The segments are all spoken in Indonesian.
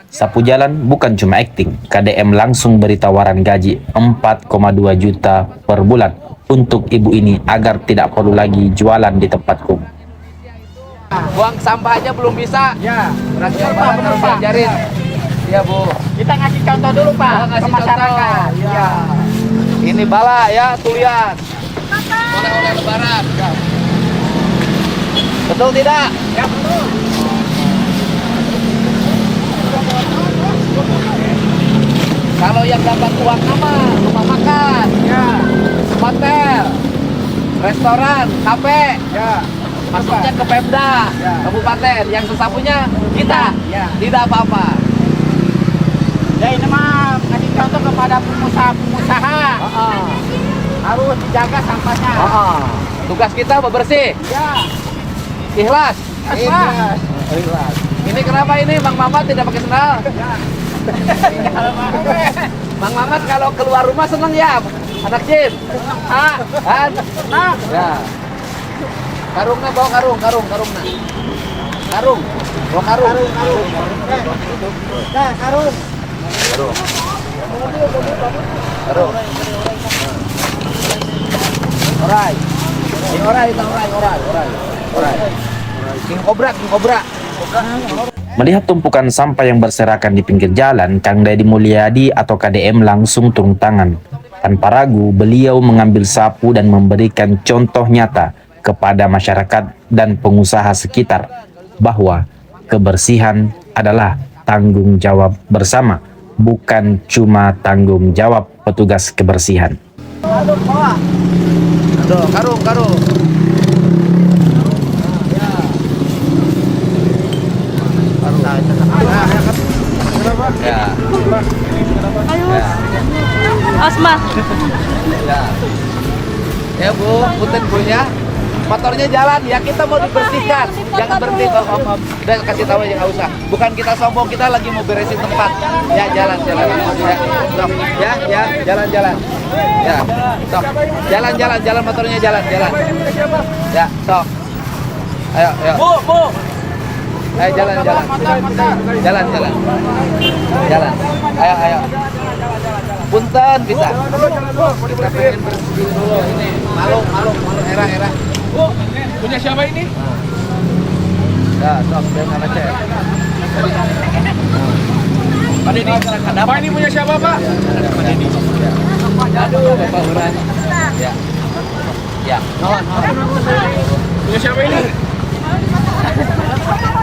Sapu jalan bukan cuma akting, KDM langsung beri tawaran gaji 4,2 juta per bulan untuk ibu ini agar tidak perlu lagi jualan di tempat kumuh. Buang sampah aja belum bisa. Ya, Rakyat Barat harus diajarin. Ya Bu. kita ngasih contoh dulu Pak Ngasih ke masyarakat. contoh. Ya. Ini bala ya, tuh lihat. Oleh-oleh lebaran. Ya. Betul tidak? Ya betul. Kalau yang dapat uang nama, rumah makan, Ya, hotel, restoran, kafe, ya. masuknya ke Pemda, Ya. kabupaten. Yang sesapunya kita, Ya. tidak apa-apa. Ya ini mah ngasih contoh kepada pengusaha-pengusaha. Harus dijaga sampahnya. Tugas kita bebersih, Ya. ikhlas. Ikhlas. Ikhlas. Ini kenapa ini Bang Mamat tidak pakai sendal? Ya. Bang Mamat kalau keluar rumah seneng ya, anak jin. Kan? Nah, Ya. Karungnya bawa karungnya. Karung, bawa karung. nah karung. Karung. Orai. Orai. King Cobra. Melihat tumpukan sampah yang berserakan di pinggir jalan, Kang Deddy Mulyadi atau KDM langsung turun tangan. Tanpa ragu, beliau mengambil sapu dan memberikan contoh nyata kepada masyarakat dan pengusaha sekitar bahwa kebersihan adalah tanggung jawab bersama, bukan cuma tanggung jawab petugas kebersihan. Aduh, karung. Ya. Asma. Ya. Ya Bu, punten Bu ya. Motornya jalan ya, kita mau dibersihkan. Jangan berhenti Om. Udah kasih tahu aja nggak usah. Bukan kita sombong, kita lagi mau beresin tempat. Ya jalan. Ya, stop. Ya, jalan. Ya, stop. Jalan motornya jalan. Ya, stop. Ayo. Bu. Ayo jalan. Jalan. Ayo. Punten bisa. Kita pengen bersih dulu ini. Malu era. Bu, punya siapa ini? Ya, stop. Jangan ngecek. Pak Deddy. Pak ini punya siapa Pak? Pak Deddy. Aduh, Bapak Uran. Ya. Nuhun. Punya siapa ini?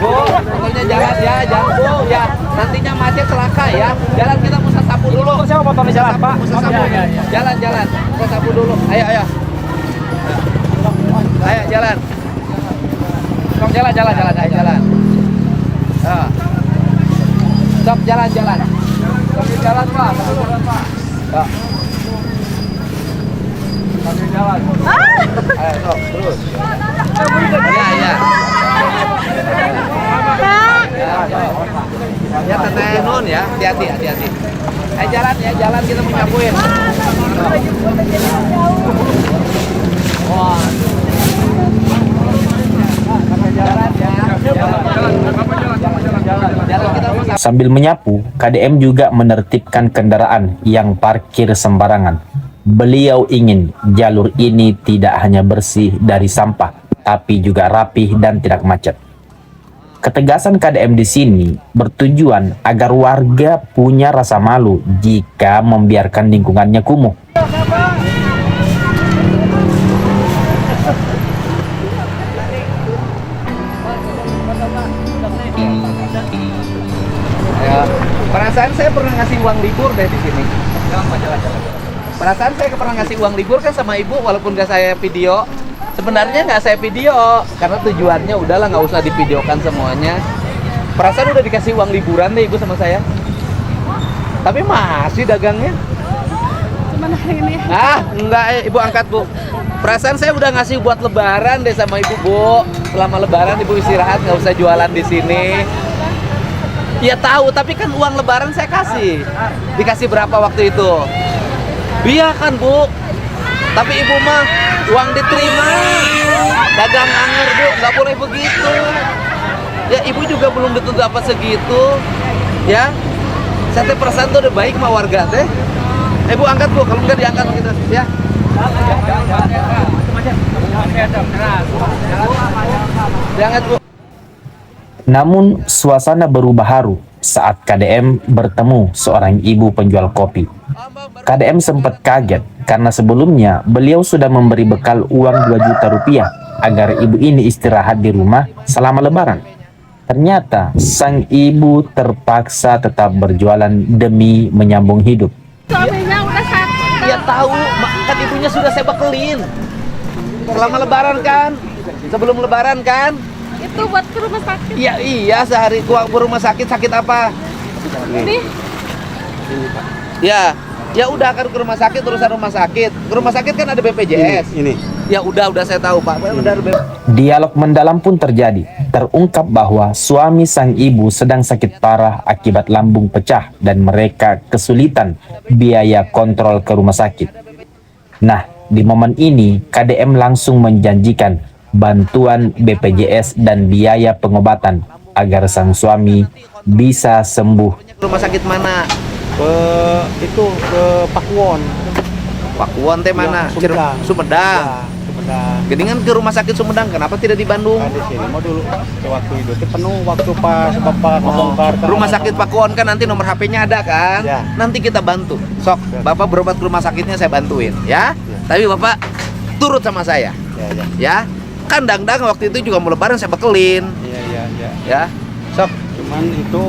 Bu, motornya jalan ya, jangan Bu ya. Nantinya macet celaka ya. Jalan kita musa sapu dulu. Siapa motornya jalan Pak? Musa sapu. Jalan. Musa sapu dulu. Ayo. Ayo jalan. Jalan. Ayo jalan. Ya. Stop jalan. Sambil jalan Pak. Ya. Sambil jalan. Ayo stop terus. Ya. Ya teteh nun ya, hati-hati. Jalan kita menyapuin. Wah. Jalan kita mau. Sambil menyapu, KDM juga menertibkan kendaraan yang parkir sembarangan. Beliau ingin jalur ini tidak hanya bersih dari sampah, tapi juga rapih dan tidak macet. Ketegasan KDM di sini bertujuan agar warga punya rasa malu jika membiarkan lingkungannya kumuh. Ya, perasaan saya pernah ngasih uang libur deh di sini. Perasaan saya pernah ngasih uang libur kan sama ibu, walaupun gak saya video. Sebenarnya nggak saya video, karena tujuannya udahlah nggak usah divideokan semuanya. Perasaan udah dikasih uang liburan deh ibu sama saya. Tapi masih dagangnya. Gimana ini? Enggak ibu angkat Bu. Perasaan saya udah ngasih buat lebaran deh sama ibu Bu. Selama lebaran ibu istirahat, nggak usah jualan di sini. Ya tahu, tapi kan uang lebaran saya kasih. Dikasih berapa waktu itu? Iya kan Bu. Tapi ibu mah uang diterima, dagang anger Bu, nggak boleh begitu. Ya ibu juga belum tentu dapat segitu. Ya, saya teh perasaan tuh udah baik sama warga teh. Bu angkat Bu, kalau nggak diangkat gitu ya. Diangkat Bu. Namun suasana berubah haru saat KDM bertemu seorang ibu penjual kopi. KDM sempat kaget karena sebelumnya beliau sudah memberi bekal uang 2 juta rupiah agar ibu ini istirahat di rumah selama lebaran. Ternyata sang ibu terpaksa tetap berjualan demi menyambung hidup. Suaminya udah sakit. Ya tahu, kan ibunya sudah saya bekelin. Selama lebaran kan? Sebelum lebaran kan? Itu buat ke rumah sakit. Iya, iya sehari gua ke rumah sakit apa? Ini Ya, ya udah kan ke rumah sakit, urusan rumah sakit. Ke rumah sakit kan ada BPJS. Ini. Ya udah saya tahu Pak. Udah Dialog mendalam pun terjadi. Terungkap bahwa suami sang ibu sedang sakit parah akibat lambung pecah dan mereka kesulitan biaya kontrol ke rumah sakit. Nah, di momen ini KDM langsung menjanjikan bantuan BPJS dan biaya pengobatan agar sang suami bisa sembuh. rumah sakit mana? Ke Pakuwon. Pakuwon teh mana? Ya, Sumedang. Sumedang. Ya, Sumedang. Geningan ke rumah sakit Sumedang, kenapa tidak di Bandung? Kan di sini mau dulu waktu itu teh penuh waktu pas Bapak ngebongkar. Rumah sakit Pakuwon kan nanti nomor HP-nya ada kan? Ya. Nanti kita bantu. Sok, Bapak berobat ke rumah sakitnya saya bantuin, ya. Ya. Tapi Bapak turut sama saya, Ya, ya. ya. Kan dang-dang waktu itu juga mau lebaran saya bekelin, Iya, iya, iya. ya. Sok, Cuman itu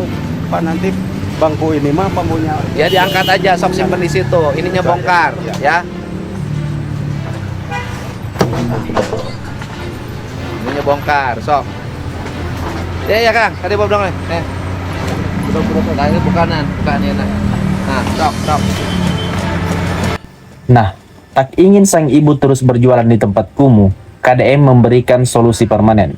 Pak nanti bangku ini mah bambunya. ya diangkat aja, sok simpen di situ. Ininya bongkar, ya. Ininya bongkar, sok. Ya Kang, tadi Bob dong nih. Nah, ini bukanan ya nah. Nah, sok. Nah, tak ingin sang ibu terus berjualan di tempat kumuh, KDM memberikan solusi permanen.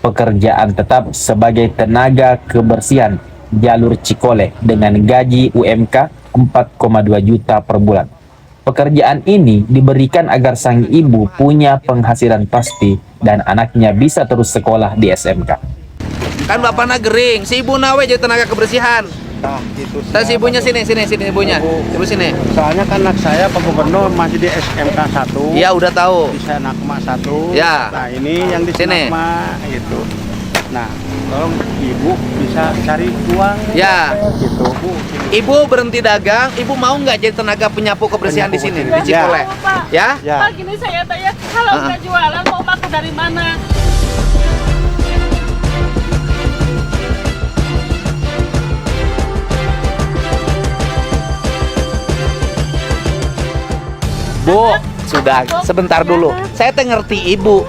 Pekerjaan tetap sebagai tenaga kebersihan jalur Cikole dengan gaji UMK 4,2 juta per bulan. Pekerjaan ini diberikan agar sang ibu punya penghasilan pasti dan anaknya bisa terus sekolah di SMK. Kan bapaknya gering, si ibu nawe jadi tenaga kebersihan. Nah, gitu. Terus ibunya sini ibunya. Ibu sini. Soalnya kan anak saya Pak Gubernur masih di SMK 1. Iya, udah tahu. Di Sanakma 1. Ya. Nah, ini yang di Sini. Sanakma gitu. Nah, tolong Ibu bisa cari uang. Ya. Gitu, Bu. Ibu berhenti dagang, ibu mau nggak jadi tenaga penyapu kebersihan di sini, di Cikole? Pak. Ya? Ya. Pak, gini saya tanya, kalau nggak jualan mau makan dari mana? Bu, sudah sebentar dulu. Saya teh ngerti ibu.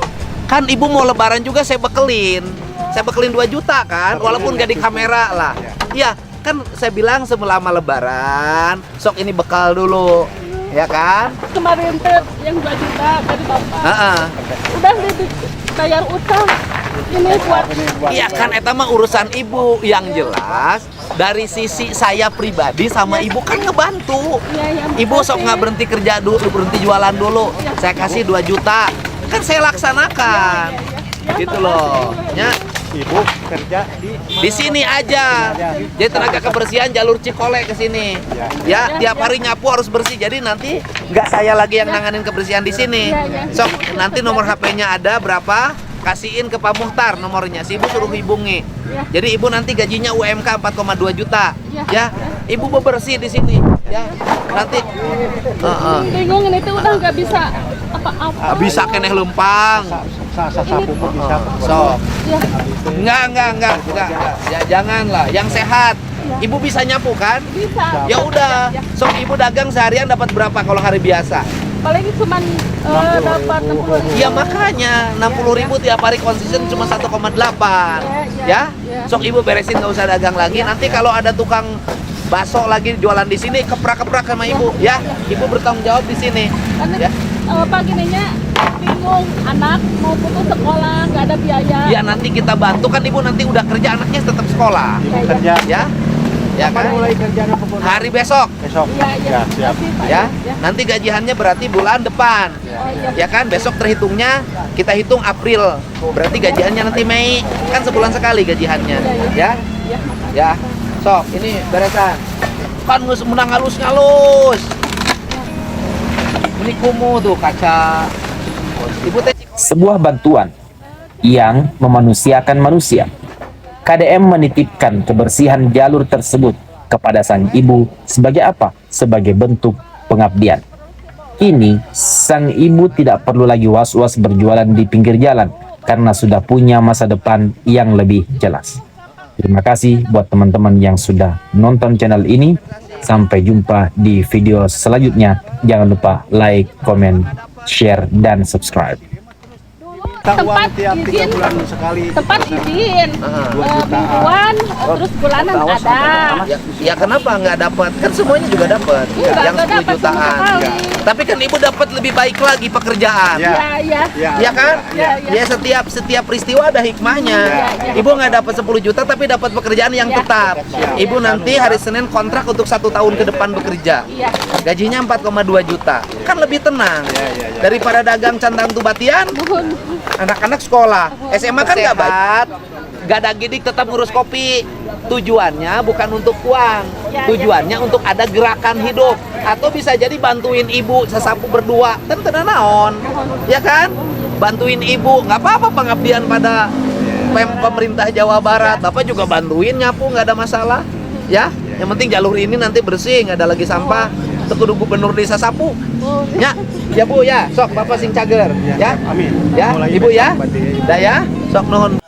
Kan ibu mau lebaran juga saya bekelin. Saya bekelin 2 juta kan, walaupun gak di kamera lah. Iya, kan saya bilang selama lebaran, sok ini bekal dulu. Ya kan? Kemarin teh yang 2 juta dari bapak. Heeh. Udah bayar utang. Ini buat Iya kan, eta mah urusan ibu. Yang jelas dari sisi saya pribadi sama ibu kan ngebantu. ya, Ibu sok nggak berhenti kerja dulu, berhenti jualan dulu. Saya kasih 2 juta. Kan saya laksanakan. Gitu loh. Ya, Ibu kerja di sini aja. Jadi tenaga kebersihan jalur Cikole ke sini. Ya, tiap hari nyapu harus bersih. Jadi nanti nggak saya lagi yang nanganin kebersihan di sini. Sok nanti nomor HP-nya ada berapa? Kasihin ke Pak Muhtar nomornya. Si ibu suruh hubungi. Jadi ibu nanti gajinya UMK 4,2 juta. Ya, ibu bebersih di sini. Ya, nanti. bingung ini tuh udah nggak bisa apa-apa. Bisa keneh lempang. sapu pun bisa. So, Ya, enggak. Ya, janganlah. Yang sehat. Ibu bisa nyapu kan? bisa. Ya udah. Sok ibu dagang seharian dapat berapa kalau hari biasa? Paling cuman dapat 60.000. Ya makanya 60.000 tiap hari konsisten cuma 1,8. Ya? Sok ibu beresin nggak usah dagang lagi. Nanti kalau ada tukang bakso lagi jualan di sini keprak-keprak sama ibu, ya. Ibu bertanggung jawab di sini. Karena Ya. pagi ininya bingung, anak mau putus sekolah nggak ada biaya. Ya nanti kita bantu kan ibu nanti udah kerja anaknya tetap sekolah. Ibu kerja. Ya? Ya Kapan kan? mulai kerjanya Pak Gubernur? Hari besok. Besok. Iya, Ya, siap. Makasih, Pak. Ya, nanti gajiannya berarti bulan depan. Oh, iya. Ya kan, besok terhitungnya kita hitung April. Berarti gajiannya nanti Mei. Kan sebulan sekali gajiannya. Ya. Ya, makasih. Ya. Sok, ini beresan. Kan geus menang ngalus-ngalus. Ini kumuh tuh kaca. Ibu teh Sebuah bantuan yang memanusiakan manusia. KDM menitipkan kebersihan jalur tersebut kepada sang ibu sebagai apa? Sebagai bentuk pengabdian. Kini, sang ibu tidak perlu lagi was-was berjualan di pinggir jalan karena sudah punya masa depan yang lebih jelas. Terima kasih buat teman-teman yang sudah nonton channel ini. Sampai jumpa di video selanjutnya. Jangan lupa like, comment, share, dan subscribe. Kita uang Tempat tiap 3 izin. bulan sekali. Tempat izin, 2 jutaan. mingguan, terus bulanan ada. ya kenapa nggak dapat? Kan semuanya juga dapat. Enggak, Yang enggak 10 dapat sama jutaan. sekali. Tapi kan ibu dapat lebih baik lagi pekerjaan. Ya. Ya. Ya kan? Ya, ya. Ya setiap peristiwa ada hikmahnya. Ya, ya. Ibu nggak dapat 10 juta tapi dapat pekerjaan yang Ya. tetap. Ibu nanti hari Senin kontrak untuk 1 tahun ke depan bekerja. Iya. Gajinya 4,2 juta. Kan lebih tenang. Ya. Daripada dagang cantang tubatian, anak-anak sekolah. SMA kan nggak baik. Gak ada gidik tetap ngurus kopi. Tujuannya bukan untuk uang. Ya, Tujuannya untuk ada gerakan hidup. Atau bisa jadi bantuin ibu sesapu berdua. Kan kena naon. Ya kan? Bantuin ibu. Nggak apa-apa pengabdian pada pemerintah Jawa Barat. Bapak juga bantuin nyapu, nggak ada masalah. Ya, yang penting jalur ini nanti bersih, nggak ada lagi sampah. Kudu gubernur desa sapu. Ya, ya Bu ya. Sok Bapak sing cager. Ya. Amin. Ya, Mulai Ibu ya. besok berarti. Dah ya. Sok nuhun.